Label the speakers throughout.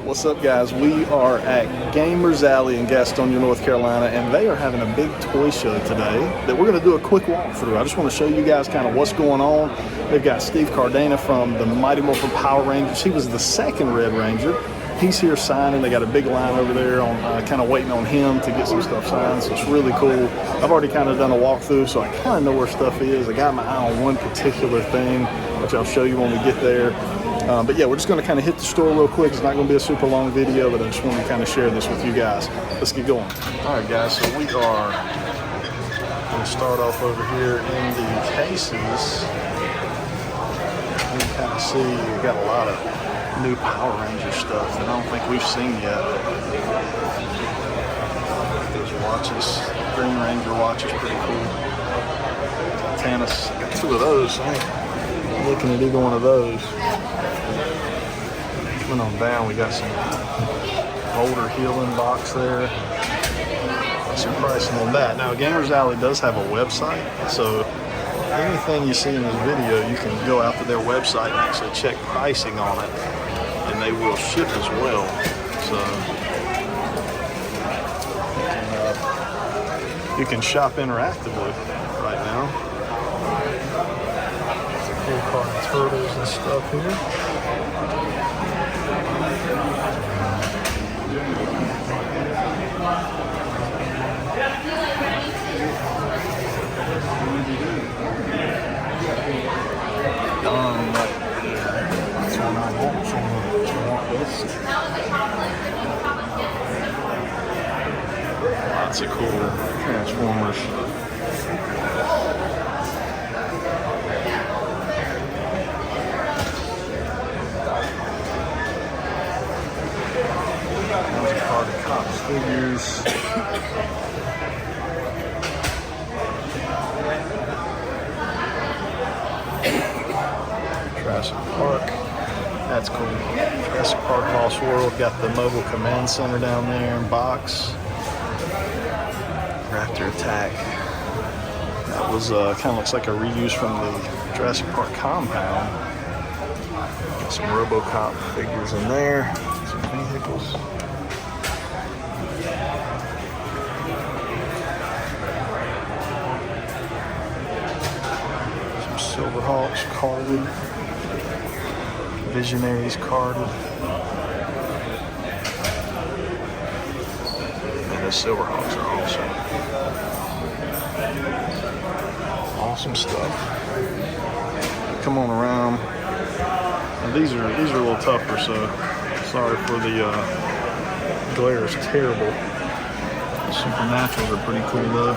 Speaker 1: What's up, guys? We are at Gamers Alley in Gastonia, North Carolina, and they are having a big toy show today that we're going to do a quick walkthrough. I just want to show you guys kind of what's going on. They've got Steve Cardana from the Mighty Morphin Power Rangers. He was the second Red Ranger. He's here signing. They got a big line over there on kind of waiting on him to get some stuff signed, so it's really cool. I've already kind of done a walkthrough, so I kind of know where stuff is. I got my eye on one particular thing, which I'll show you when we get there. But yeah, we're just going to kind of hit the store real quick. It's not going to be a super long video, but I just want to kind of share this with you guys. Let's get going. All right, guys, so we are going to start off over here in the cases. You can kind of see we've got a lot of new Power Ranger stuff that I don't think we've seen yet. Those watches, Green Ranger watches, pretty cool. Tannis, got two of those. I'm looking at either one of those. Coming on down, we got some older healing box there. Some pricing on that. Now, Gamers Alley does have a website, so anything you see in this video, you can go out to their website and actually check pricing on it, and they will ship as well. So you can shop interactively right now. Some cool card turtles and stuff here. Lots of cool Transformers. Card Cop figures. Jurassic Park. That's cool. Jurassic Park Lost World. Got the Mobile Command Center down there in box. Raptor Attack. That was kind of looks like a reuse from the Jurassic Park compound. Got some RoboCop figures in there. Some vehicles. Some Silverhawks carded. Visionaries carded. And the Silverhawks are awesome. Awesome stuff. Come on around. Now these are a little tougher, so sorry for the glare is terrible. The Supernaturals are pretty cool though.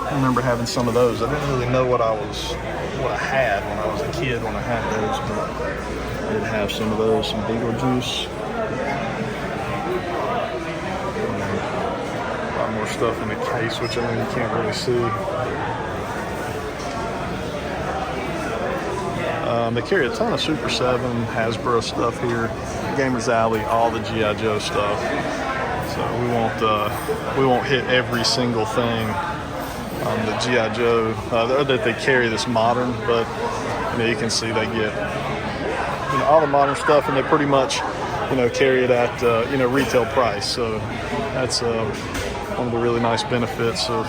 Speaker 1: I remember having some of those. I didn't really know what I had when I was a kid when I had those, but I did have some of those, some Beetlejuice. A lot more stuff in the case, which I mean you can't really see. They carry a ton of Super 7, Hasbro stuff here. Gamers Alley, all the G.I. Joe stuff. So we won't hit every single thing on the G.I. Joe that they carry this modern, but you can see they get all the modern stuff, and they pretty much carry it at retail price. So that's one of the really nice benefits of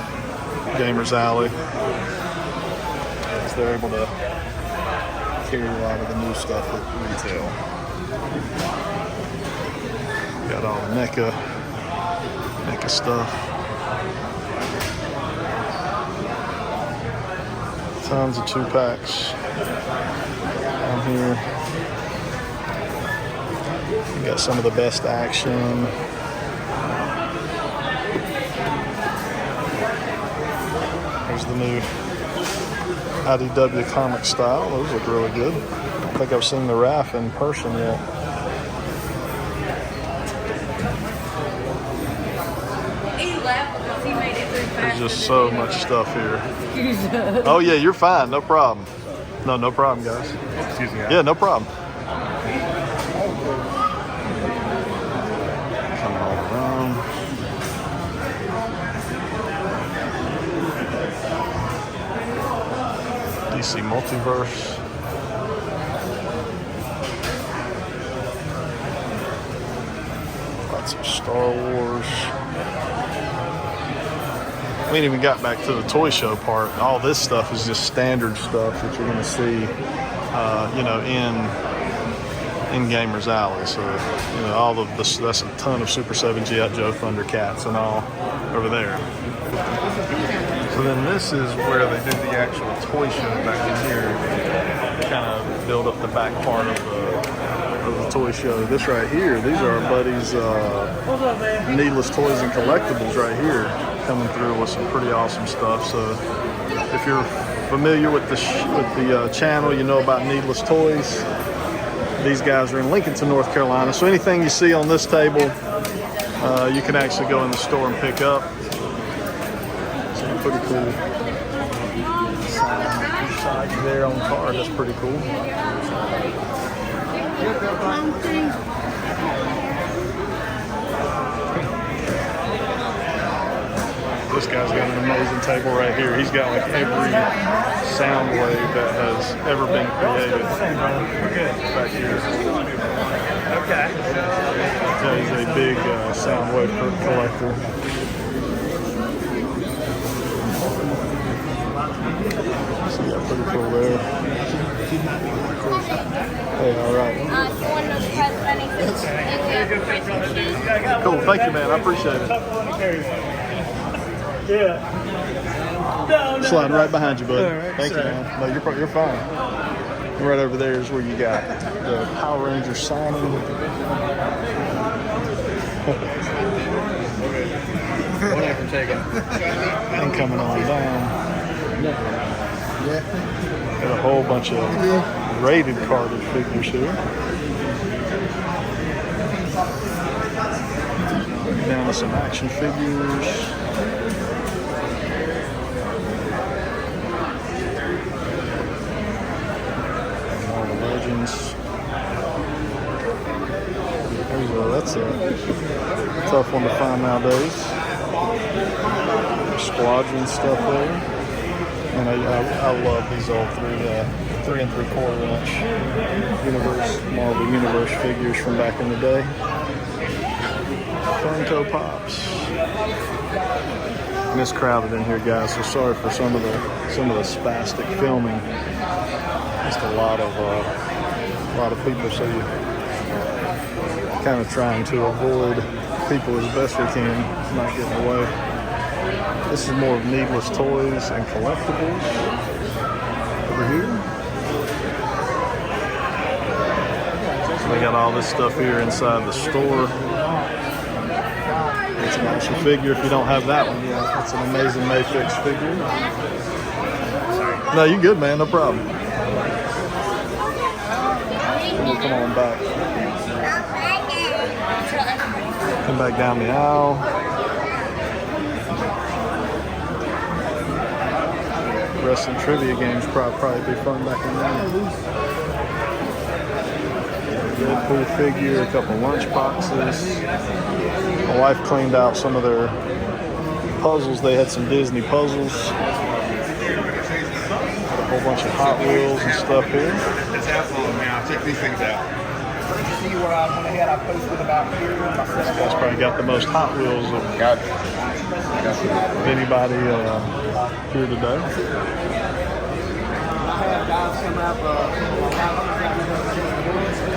Speaker 1: Gamers Alley, is they're able to carry a lot of the new stuff at retail. Got all the NECA stuff. Tons of 2-packs down here. We got some of the best action. Here's the new IDW comic style. Those look really good. I don't think I've seen the RAF in person yet. There's just so much stuff here. Oh yeah, you're fine. No problem. No problem, guys.
Speaker 2: Excuse me.
Speaker 1: Yeah, no problem. Coming all around. DC Multiverse. some Star Wars. We ain't even got back to the toy show part. All this stuff is just standard stuff that you're gonna see, you know, in Gamers Alley. So, you know, all of this, that's a ton of Super 7 G.I. Joe Thundercats and all over there. So then this is where they do the actual toy show back in here. Kind of build up the back part of the toy show. This right here, these are our buddies, Needless Toys and Collectibles right here, coming through with some pretty awesome stuff. So if you're familiar with the channel, you know about Needless Toys. These guys are in Lincolnton, North Carolina. So anything you see on this table, you can actually go in the store and pick up. So pretty cool. Side there on the card, that's pretty cool. This guy's got an amazing table right here. He's got like every sound wave that has ever been created back here. Okay. Yeah, he's a big sound wave collector. So yeah, pretty cool there. Hey, all right. Cool, thank you, man. I appreciate it. Yeah. Sliding right behind you, buddy. Thank you, man. No, you're fine. Right over there is where you got the Power Ranger signing. And coming on down. Got a whole bunch of rated carded figures here. Down to some action figures. All the legends. That's a tough one to find nowadays. Squadron stuff there. And I love these old 3 3/4 inch Marvel Universe figures from back in the day. Funko Pops. And it's crowded in here, guys. So sorry for some of the spastic filming. Just a lot of people. So you kind of trying to avoid people as best we can, not getting away. This is more of Needless Toys and Collectibles over here. So they got all this stuff here inside the store. It's an action figure. If you don't have that one yet, it's an amazing Mayfix figure. No, you good, man. No problem. We'll come on back. Come back down the aisle. Wrestling trivia games probably be fun back in there. Deadpool figure, a couple lunch boxes. My wife cleaned out some of their puzzles. They had some Disney puzzles. Got a whole bunch of Hot Wheels and stuff here.
Speaker 2: It's happening now. Check these things out.
Speaker 3: See where I went ahead, I posted about here.
Speaker 1: This guy's probably got the most Hot Wheels of anybody here today.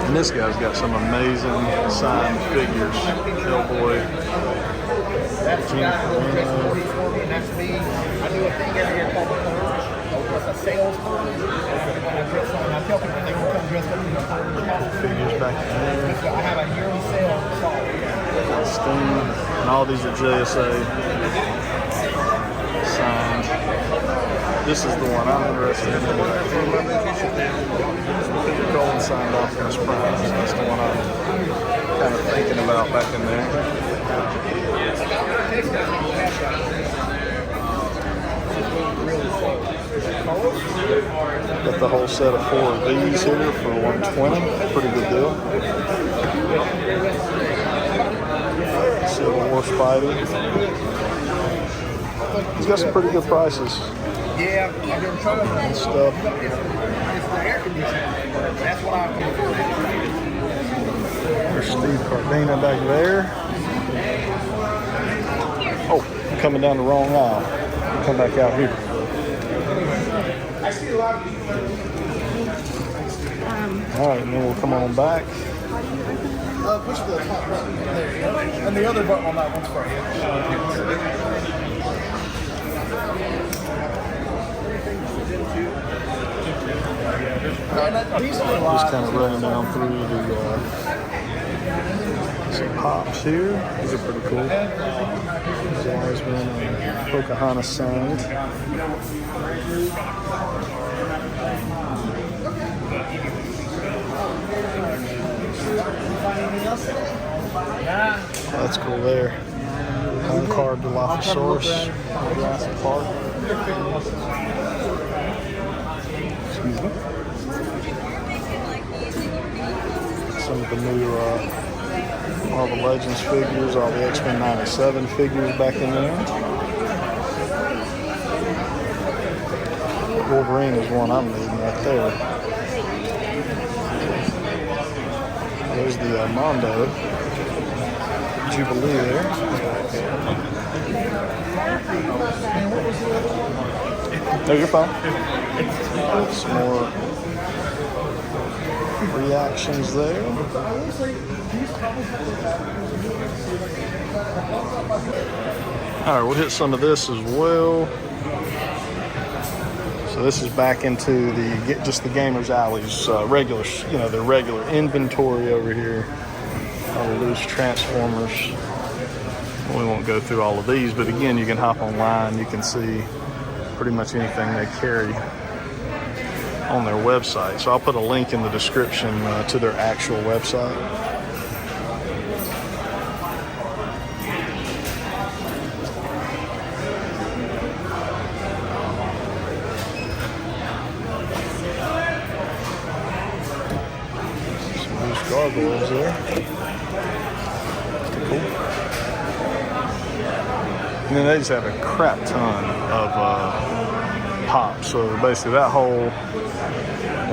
Speaker 1: And this guy's got some amazing signed figures. Hellboy.
Speaker 3: That's me. I do a thing every year called the Purge. It's a sales purge. I tell people they will come dressed up in the purge.
Speaker 1: Figures back there.
Speaker 3: I have a yearly sale.
Speaker 1: Steam. And all these are JSA signed. This is the one I'm interested in. Golden signed Optimus Prime. That's the one I'm kind of thinking about back in there. Got the whole set of 4 of these here for $120. Pretty good deal. Civil War Spidey. He's got some pretty good prices.
Speaker 3: Yeah, I've been trying to
Speaker 1: and stuff.
Speaker 3: It's the air conditioning. That's what I
Speaker 1: There's Steve Cardina back there. coming down the wrong aisle. We'll come back out here. All right, and then we'll come on back.
Speaker 3: Push the top button. There you go. And the other button on that one's for you.
Speaker 1: Just kind of running down through the some pops here. These are pretty cool. There's always been a Pocahontas signed. That's cool there. Home card Dilophosaurus, Jurassic Park. Excuse me. Some of the new all the Legends figures, all the X-Men 97 figures back in there. Wolverine is one I'm needing right there. There's the Mondo Jubilee there. No, you're fine. Some more reactions there. All right, we'll hit some of this as well. So this is back into just the Gamers Alley's regular, their regular inventory over here. All the loose Transformers. We won't go through all of these, but again, you can hop online. You can see pretty much anything they carry on their website. So I'll put a link in the description to their actual website. Gargoyles there. Cool. And then they just have a crap ton of pops. So basically that whole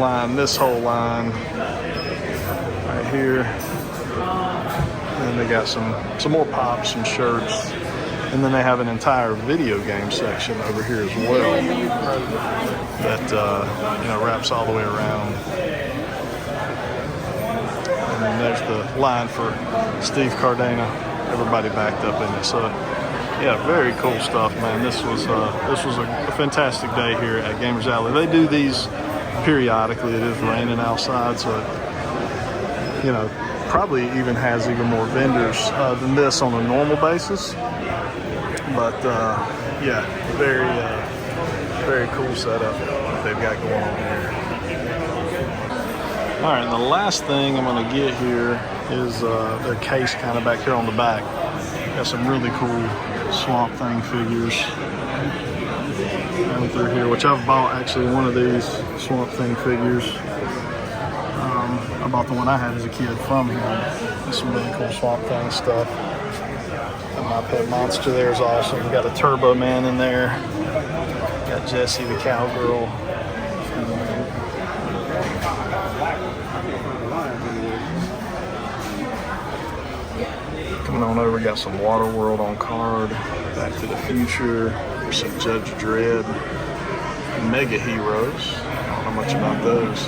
Speaker 1: line, this whole line right here. And then they got some more pops, some shirts. And then they have an entire video game section over here as well that wraps all the way around. And there's the line for Steve Cardena. Everybody backed up in it. So, yeah, very cool stuff, man. This was a fantastic day here at Gamers Alley. They do these periodically. It is raining outside, so probably even has even more vendors than this on a normal basis. But yeah, very cool setup that they've got going on here. All right, and the last thing I'm going to get here is their case kind of back here on the back. Got some really cool Swamp Thing figures coming through here, which I've bought actually one of these Swamp Thing figures. I bought the one I had as a kid from him. There's some really cool Swamp Thing stuff. And my pet monster there is awesome. We got a Turbo Man in there. Got Jessie the Cowgirl. Coming on over, got some Waterworld on card, Back to the Future, some Judge Dredd, Mega Heroes. I don't know much about those.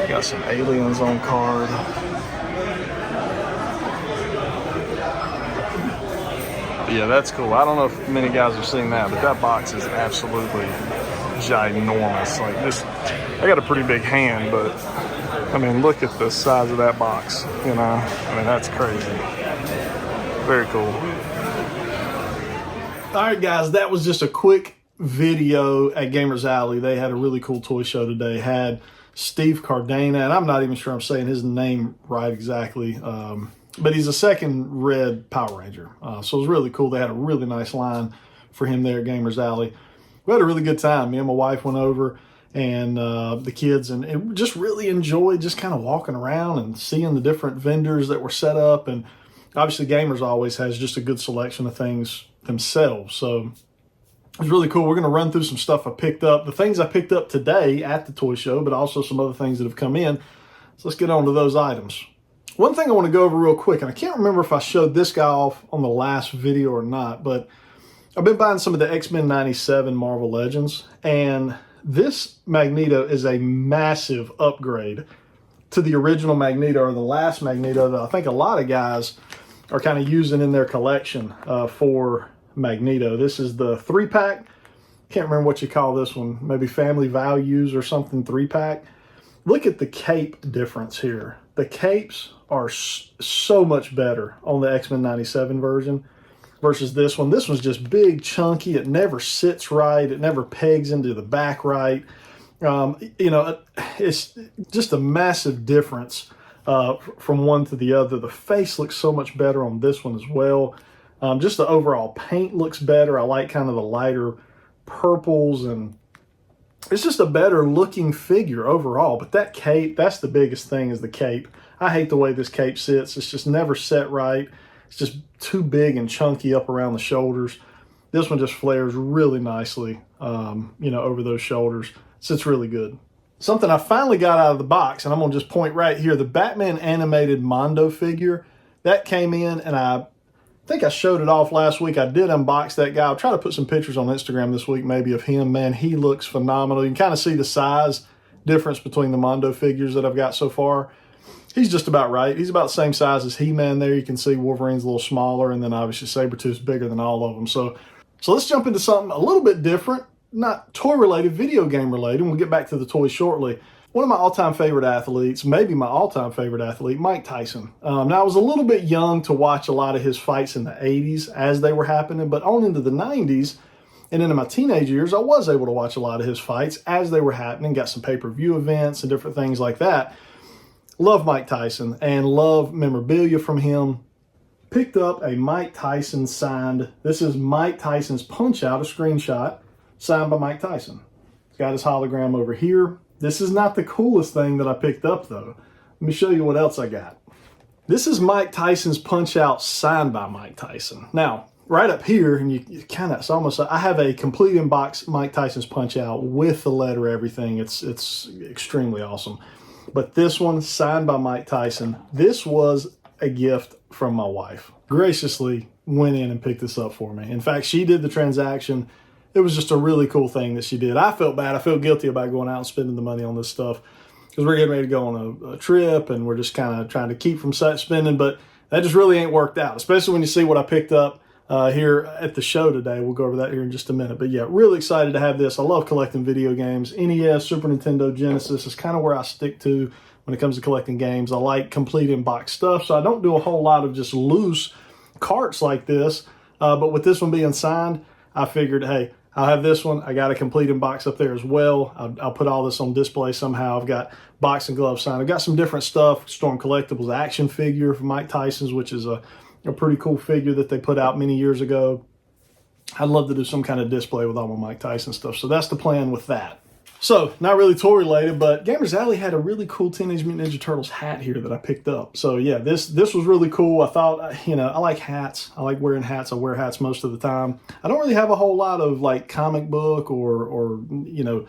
Speaker 1: Got some Aliens on card. But yeah, that's cool. I don't know if many guys have seen that, but that box is absolutely ginormous. Like this, I got a pretty big hand, but I mean, look at the size of that box, I mean, that's crazy. Very cool. All right, guys, that was just a quick video at Gamers Alley. They had a really cool toy show today. Had Steve Cardena, and I'm not even sure I'm saying his name right exactly, but he's a second Red Power Ranger. So it was really cool. They had a really nice line for him there at Gamers Alley. We had a really good time. Me and my wife went over, and the kids, and just really enjoyed just kind of walking around and seeing the different vendors that were set up. And obviously Gamers always has just a good selection of things themselves. So it was really cool. We're going to run through some stuff I picked up, the things I picked up today at the toy show, but also some other things that have come in. So let's get on to those items. One thing I want to go over real quick, and I can't remember if I showed this guy off on the last video or not, but I've been buying some of the X-Men 97 Marvel Legends, and this Magneto is a massive upgrade to the original Magneto, or the last Magneto that I think a lot of guys are kind of using in their collection for Magneto. This is the 3-pack. Can't remember what you call this one. Maybe Family Values or something 3-pack. Look at the cape difference here. The capes are so much better on the X-Men 97 version versus this one. This one's just big, chunky. It never sits right. It never pegs into the back right. You know, it's just a massive difference from one to the other. The face looks so much better on this one as well. Just the overall paint looks better. I like kind of the lighter purples, and it's just a better looking figure overall. But that cape, that's the biggest thing, is the cape. I hate the way this cape sits. It's just never set right. It's just too big and chunky up around the shoulders. This one just flares really nicely, you know, over those shoulders. Sits really good. Something I finally got out of the box, and I'm going to just point right here, the Batman animated Mondo figure. That came in, and I think I showed it off last week. I did unbox that guy. I'll try to put some pictures on Instagram this week maybe of him. Man, he looks phenomenal. You can kind of see the size difference between the Mondo figures that I've got so far. He's just about right. He's about the same size as He-Man there. You can see Wolverine's a little smaller, and then obviously Sabretooth's bigger than all of them. So let's jump into something a little bit different, not toy related, video game related. We'll get back to the toys shortly. One of my all-time favorite athletes, maybe my all-time favorite athlete, Mike Tyson. Now, I was a little bit young to watch a lot of his fights in the 80s as they were happening, but on into the 90s and into my teenage years, I was able to watch a lot of his fights as they were happening, got some pay-per-view events and different things like that. Love Mike Tyson and love memorabilia from him. Picked up a Mike Tyson signed, this is Mike Tyson's Punch-Out, a screenshot, signed by Mike Tyson. He's got his hologram over here. This is not the coolest thing that I picked up, though. Let me show you what else I got. This is Mike Tyson's Punch-Out signed by Mike Tyson. Now, right up here, and you kind of, it's almost, I have a complete in-box Mike Tyson's Punch-Out with the letter, everything. It's extremely awesome. But this one, signed by Mike Tyson, this was a gift from my wife. Graciously went in and picked this up for me. In fact, she did the transaction. It was just a really cool thing that she did. I felt bad. I feel guilty about going out and spending the money on this stuff because we're getting ready to go on a trip, and we're just kind of trying to keep from such spending, but that just really ain't worked out, especially when you see what I picked up here at the show today. We'll go over that here in just a minute. But yeah, really excited to have this. I love collecting video games. NES, Super Nintendo, Genesis is kind of where I stick to when it comes to collecting games. I like complete in-box stuff, so I don't do a whole lot of just loose carts like this. But with this one being signed, I figured, hey, I'll have this one. I got a complete in-box up there as well. I'll put all this on display somehow. I've got box and glove signed. I've got some different stuff. Storm Collectibles action figure from Mike Tyson's, which is a pretty cool figure that they put out many years ago. I'd love to do some kind of display with all my Mike Tyson stuff. So that's the plan with that. So, not really toy related, but Gamers Alley had a really cool Teenage Mutant Ninja Turtles hat here that I picked up. So yeah, this was really cool. I thought, you know, I like hats. I like wearing hats. I wear hats most of the time. I don't really have a whole lot of like comic book or you know,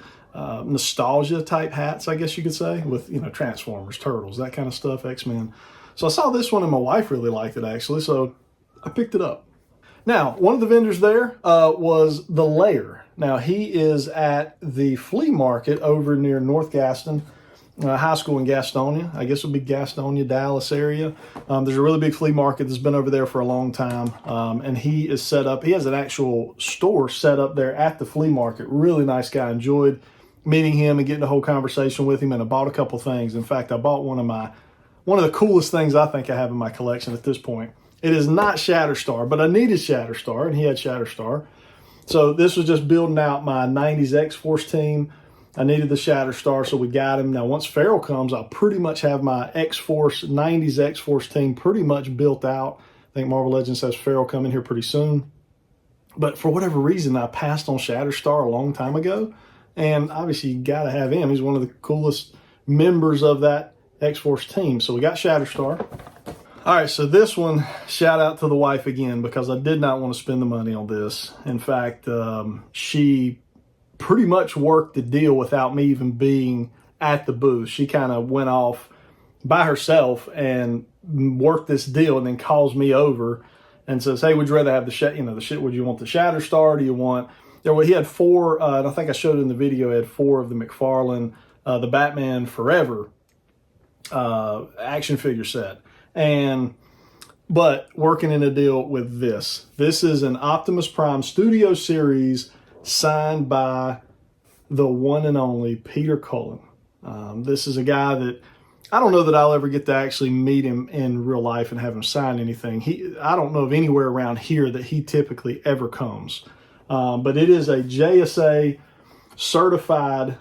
Speaker 1: nostalgia type hats, I guess you could say, with, you know, Transformers, Turtles, that kind of stuff, X-Men. So I saw this one and my wife really liked it actually, so I picked it up. Now, one of the vendors there was The Lair. Now, he is at the flea market over near North Gaston High School in Gastonia. I guess it would be Gastonia, Dallas area. There's a really big flea market that's been over there for a long time. And he is set up, he has an actual store set up there at the flea market. Really nice guy. Enjoyed meeting him and getting a whole conversation with him, and I bought a couple things. In fact, I bought one of the coolest things I think I have in my collection at this point. It is not Shatterstar, but I needed Shatterstar, and he had Shatterstar. So this was just building out my 90s X-Force team. I needed the Shatterstar, so we got him. Now, once Farrell comes, I'll pretty much have my X-Force, 90s X-Force team pretty much built out. I think Marvel Legends has Farrell coming here pretty soon. But for whatever reason, I passed on Shatterstar a long time ago. And obviously, you got to have him. He's one of the coolest members of that X-Force team. So we got Shatterstar. All right, so this one, shout out to the wife again, because I did not want to spend the money on this. In fact, she pretty much worked the deal without me even being at the booth. She kind of went off by herself and work this deal and then calls me over and says, hey, would you rather have would you want the Shatterstar? Do you want, he had 4, and I think I showed it in the video, he had 4 of the McFarlane, the Batman Forever action figure set. But working in a deal with this. This is an Optimus Prime Studio Series signed by the one and only Peter Cullen. This is a guy that I don't know that I'll ever get to actually meet him in real life and have him sign anything. I don't know of anywhere around here that he typically ever comes. But it is a JSA certified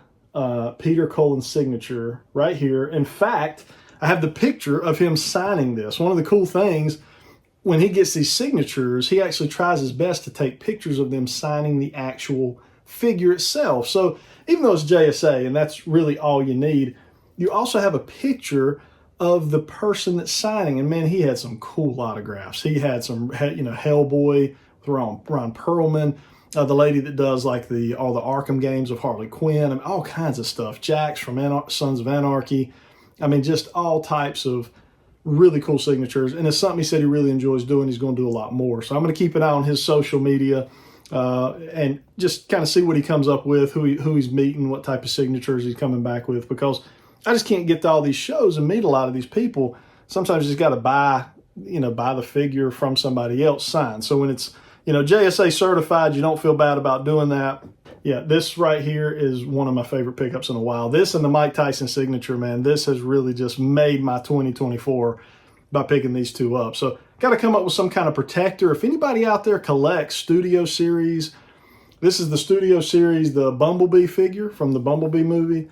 Speaker 1: Peter Cullen signature right here. In fact, I have the picture of him signing this. One of the cool things, when he gets these signatures, he actually tries his best to take pictures of them signing the actual figure itself. So even though it's JSA and that's really all you need, you also have a picture of the person that's signing. And man, he had some cool autographs. He had some, Hellboy, Ron Perlman, the lady that does like all the Arkham games of Harley Quinn, and all kinds of stuff. Jax from Sons of Anarchy. I mean, just all types of really cool signatures. And it's something he said he really enjoys doing. He's going to do a lot more. So I'm going to keep an eye on his social media and just kind of see what he comes up with, who he's meeting, what type of signatures he's coming back with, because I just can't get to all these shows and meet a lot of these people. Sometimes you just got to buy the figure from somebody else signed. So when it's, JSA certified, you don't feel bad about doing that. Yeah, this right here is one of my favorite pickups in a while. This and the Mike Tyson signature, man, this has really just made my 2024 by picking these 2 up. So got to come up with some kind of protector. If anybody out there collects Studio Series, this is the Studio Series, the Bumblebee figure from the Bumblebee movie.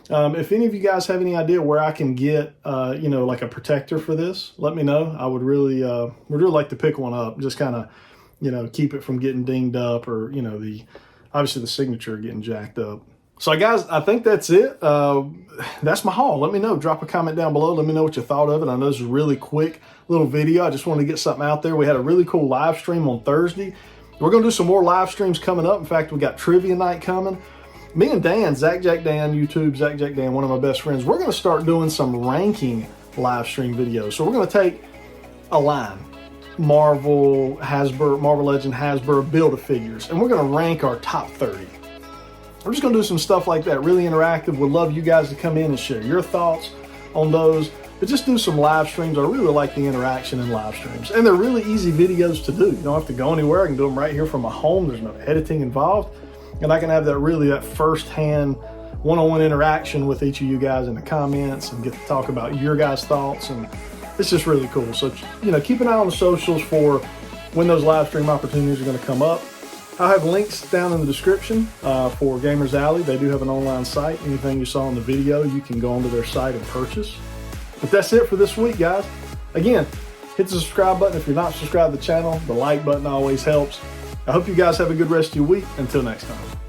Speaker 1: If any of you guys have any idea where I can get, like a protector for this, let me know. I would really like to pick one up. Just kind of, keep it from getting dinged up or, obviously the signature getting jacked up. So guys, I think that's it. That's my haul. Let me know. Drop a comment down below. Let me know what you thought of it. I know this is a really quick little video. I just wanted to get something out there. We had a really cool live stream on Thursday. We're going to do some more live streams coming up. In fact, we got trivia night coming. Me and Dan, Zach Jack Dan, YouTube, Zach Jack Dan, one of my best friends, we're going to start doing some ranking live stream videos. So we're going to take a line, Marvel Legend, Hasbro, Build-A-Figures, and we're going to rank our top 30. We're just going to do some stuff like that, really interactive. We'd love you guys to come in and share your thoughts on those, but just do some live streams. I really like the interaction in live streams, and they're really easy videos to do. You don't have to go anywhere. I can do them right here from my home. There's no editing involved. And I can have that first-hand one-on-one interaction with each of you guys in the comments and get to talk about your guys' thoughts. And it's just really cool. So, keep an eye on the socials for when those live stream opportunities are going to come up. I'll have links down in the description for Gamers Alley. They do have an online site. Anything you saw in the video, you can go onto their site and purchase. But that's it for this week, guys. Again, hit the subscribe button if you're not subscribed to the channel. The like button always helps. I hope you guys have a good rest of your week. Until next time.